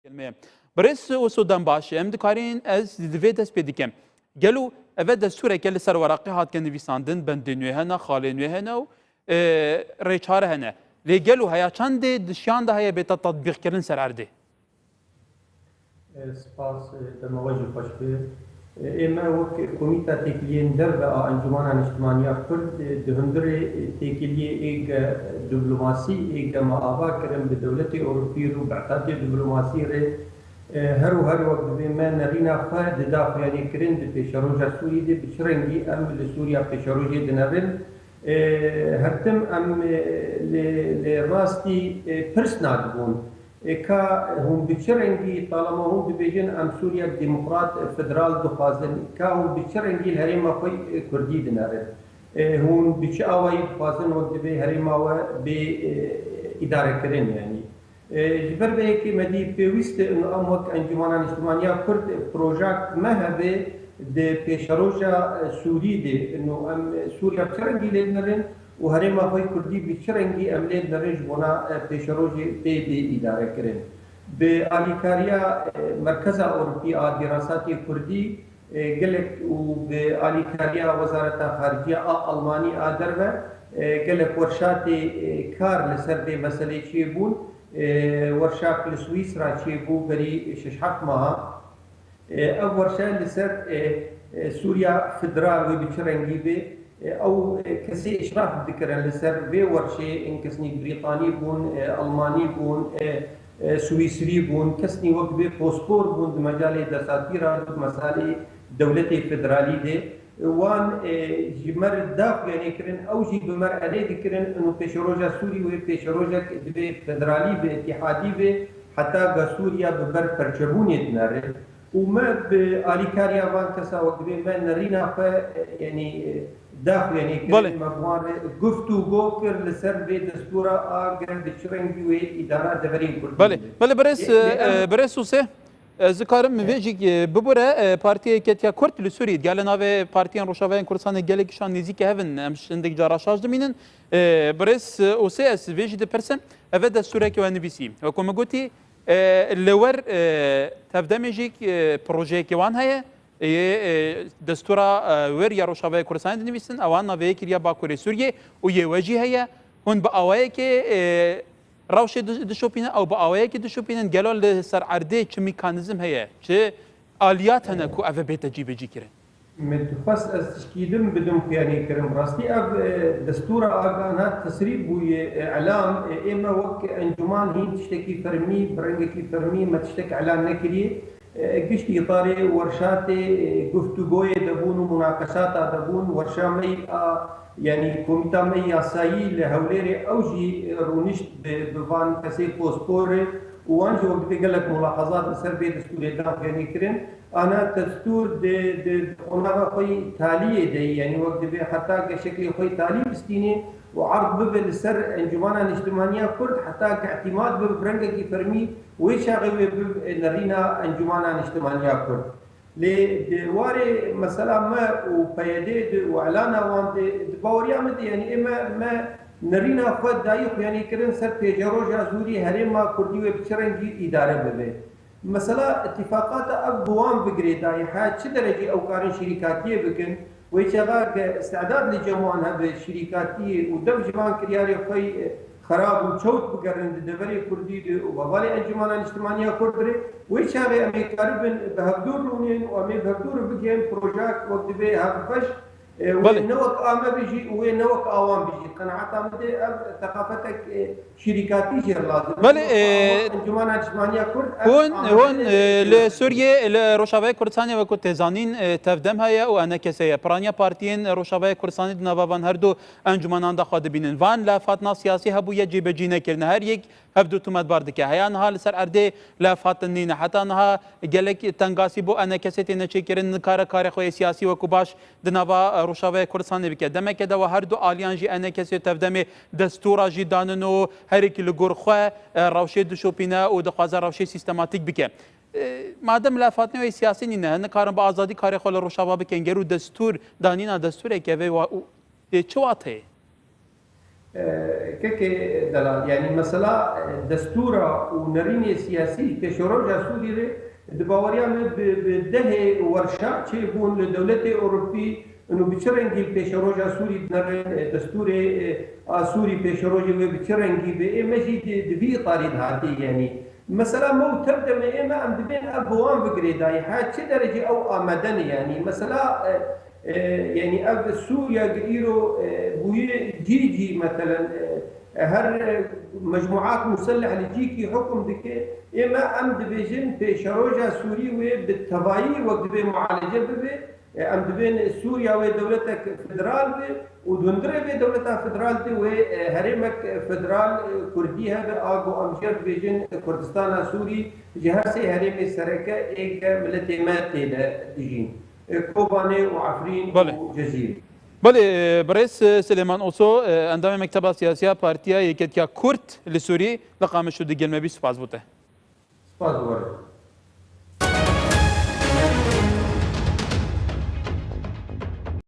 كلمه برس وسودان باش ام دكارين از دفيد اس بيديكم قالوا افاد السوره كل سر ورقي هات كان فيساندن بندنو هنا خالين هنا ريچار هنا لي قالوا هيا چند دشيان ده هي بيت تطبيق كرن سر عرده سپاس دموجه خوشبه اما وک کمیته تکلیه درد انجمن اجتماعی کرد دهندر تکلیه ایک دیپلماسی ایک معاوا کرم به دولت اروپی رو بعثات دیپلماسی ره هر وقت به من نرینا خواهد دافعی کرن به پیشروج سوری دی بچرنگی ام لسوریا پیشروج دنبال هرتم ام لراستی پرسناد بون که هم بچرنگی طالما هم ببیجن ام سوریا دموکرات فدرال دخوازن که هم بچرنگی الهرم خوی کردی دناره هم بچ آوایی دخوازن وقت به هرم آوا به اداره کردن یعنی جبر به که مدی پیوست انو ام وقت انجمن اجتماعی کرد پروژه مهبه د پیشروجا سوری دی انو ام سوریا بچرنگی لدنرن و هرم آقای کردی بچرنگی عملیات نرنج بنا پیشروجی به اداره کردن. به آلیکاریا مرکز اروپی دراسات کردی گلک و به آلیکاریا وزارت خارجیه آلمانی آدر و گلک ورشات کار لسر دی مسئله چی بون ورشات لسوئیس را چی بو بری ششحق ماها او ورشات لسر سوریا فدرال و بچرنگی به او کسی اشراف ذکرن لسر به ورشه این کسنی بریتانی بون آلمانی بون سوئیسری بون کسنی وقت به پاسپور بون مجال دساتیر مسائل دولت فدرالی ده وان جمر داف یعنی کرن او جی بمر علی ذکرن انه پیشروجا سوری و پیشروجا به فدرالی به اتحادی به حتی سوریا ببر پرچبونی دناره وما بآلیکاریا وان کسا وقت به من نرینا یعنی داخل يعني مبوار گفتگو کرد لسر به دستور آگر بچرنگی و اداره دورین کرد. بله برس وسه ذکرم می‌ویجی ببره پارتی کتیا کرد لسوری دیال ناو پارتیان روشاوین کردستان گلکشان نزدیک هفن امشندک جاراشاج دمینن برس وسه اس ویجی دپرسن اوه دستوره که ونویسی و کم گویی لور تفدمیجی پروژه که وان هست دستورا ور یا روشاوای کردستان دنویسن اوان ناوی کریا باکوری سوریه و یه وجه هیا هون با آوایی که روش دشوپینن او با آوایی که دشوپینن گلال سر عرده چه میکانیزم هیا چه آلیات هنه کو اوه بیت جیبه جی کرن متخص از تشکیلم بدم پیانی کرم راستی او دستورا آگانا تسریب بوی اعلام اما وقت انجمان هین تشتکی فرمی برنگکی فرمی ما تشتک اعلان نکریه گشت اطار ورشات گفتگوی دبون و مناقشات دبون ورشامی یعنی کمیته می یاسایی لهولیر اوجی رونشت بوان کسی پاسپور وانجا وقت بقلك ملاحظات سر بي دستور الدام يعني كرين انا دستور د انا خوي تاليه دي يعني وقت بي حتى شكل خوي تالي بستيني وعرض ببل السر انجمن اجتماعيه كرد حتى اعتماد ببرنجه كي فرمي ويشاغل نرينا انجمن اجتماعيه كرد لواري مثلا ما وبيدد واعلانا وان دبوريا مد يعني اما ما نرينا خود دايق يعني كرن سر بيجروجا زوري هرما كردي وبشرنجي اداره ببه مثلا اتفاقات ابوان بقريدا حاج شي درجه او قارن شركاتيه بكن ويشغال استعداد لجمعنا بالشركاتيه ودو جمان كرياري خوي خراب وشوت بقرن دبري كردي وبالي انجمان الاجتماعيه كردري ويشغال امريكاربن بهدور لونين وامي بهدور بكين بروجاك وقت به هبفش ونوك آما بيجي ونوك آوام بيجي قناعات آمده ثقافتك شركاتي جير لازم بله انجمان اجتماعية كرد هون لسوريا لروشاوای کردستان و کد تزانین تفدم هيا و انا کسیه پرانیا پارتین روشاوای کردستان نوابان هر دو انجمنان دا خود بینن وان لافاتنا سیاسی هبو یه جیب جینه کرن هر یک هفدو تومت باردکه هیا نها لسر ارده لافاتن نینه حتی نها گلک تنگاسی بو انا کسیتی نچه کرن کار خوی سیاسی و کباش دنوا روشاوای کردستان بکه دمکه دا و هر دو آلیان جی انا کسی تفدم دستورا جی داننو هر کی لگور خو روشه دشوپینه و دخوازه روشه سیستماتیک بکه مادام لافاتنه و سیاسی نینه نکارن با آزادی کاری خال روشاوا بکن گرو دستور دانینا دستوره که و چواته كيكي دلال يعني مثلا دستورة ونريني سياسي بشروجة سوري دباوريان بده ورشة تشيبون لدولة أوروبي إنه بتشرنجي بشروجة سوري نرين دستوري سوري بشروجة وبتشرنجي بمجد دبي طارد هاتي يعني مثلا مو تبدا من اما ام بين ابوان بجريداي حاجه شي درجه او مدني يعني مثلا يعني اب سوريا قيرو بوي جيجي مثلا هر مجموعات مسلحه اللي تجيكي حكم دك اما ام ديفيجن في شروجه سوري وبالتبايي وقت معالجه ام بين سوريا ودولتك فدرال ودندري بدولتها فدرال وهرمك فدرال كرديها باغو امشير فيجن كردستان سوري جهاسي هرم السركه ايك ملتيمات ديجين كوباني وعفرين وجزيره بله برئيس سليمان اوسو اندام مكتب سياسيه بارتيا يكتيا كورت لسوري لقام شو دي جلمبي سپاس بوته سپاس